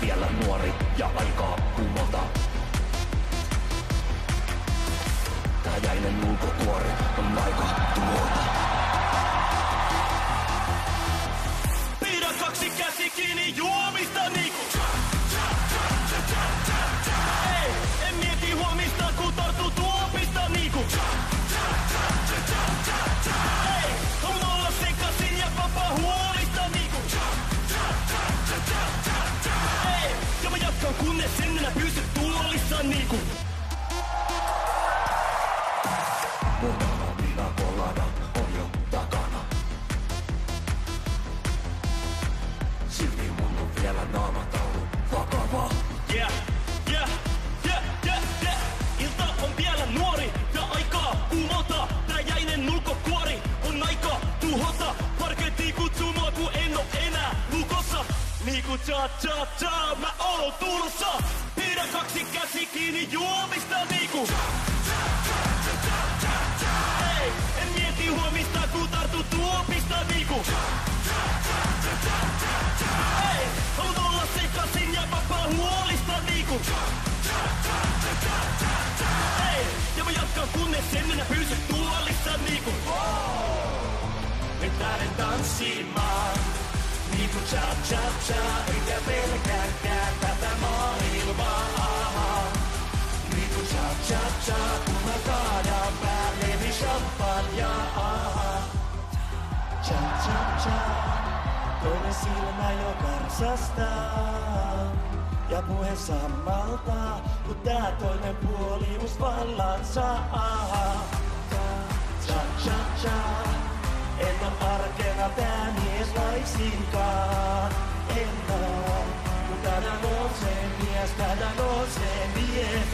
vielä nuori ja aikaa kumota. Tää jäinen ulkokuori on aika tuhota. Pidä kaksi käsi kiinni juomista niinku. Ei, en mieti huomista kun tarttuu tuopista niinku. Ei, haluan olla sekasin ja vapaa huolista niinku. Ei, ja mä jatkan kunnes en enää pysy tuolissa niinku. Mukana minä kolana on jo takana. Silti mun on vielä naamataulu vakava. Yeah, yeah, yeah, yeah, yeah. Ilta on vielä nuori ja aikaa kumota. Tää jäinen ulkokuori on aika tuhota. Parketti kutsuu mua kun en oo enää lukossa. Niinku cha cha cha mä oon tulossa. Pidä kaksi käsi kiinni juomista niinku. Ei, en mieti huomista kun tartu tuopista niinku. Ei, haluan olla sekasin ja vapaa huolista niinku. Ei, ja mä jatkan kunnes en enää pysy tuolissa niinku. Nyt lähden tanssimaan niinku cha cha cha. Eikä pelkääkään tätä maailmaa. Niinku cha cha cha. Kun mä kaadan päälleni champagnea. Cha cha cha. Toinen silmä jo karsastaa. Ja puhe sammaltaa. Kun tää toinen puoli must vallan saa. Cha cha cha. En oo arkena tää mies laisinkaan. En oo. Kun tänään on se mies, tänään on se mies.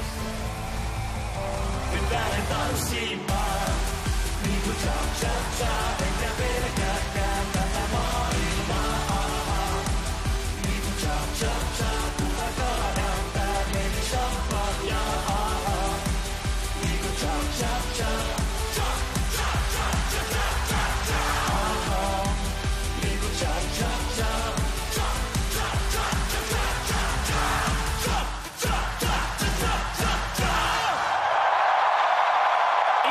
Nyt lähden tanssimaan. Niinku cha cha cha. Enkä pelkääkään tätä maailmaa. Niinku cha cha cha. Kun mä kaadan päälleni champagnea. Niinku cha cha cha. Cha cha cha cha cha cha cha. Niinku cha cha cha. Cha cha cha cha cha cha cha. Cha cha cha cha cha cha cha.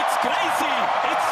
It's crazy. It's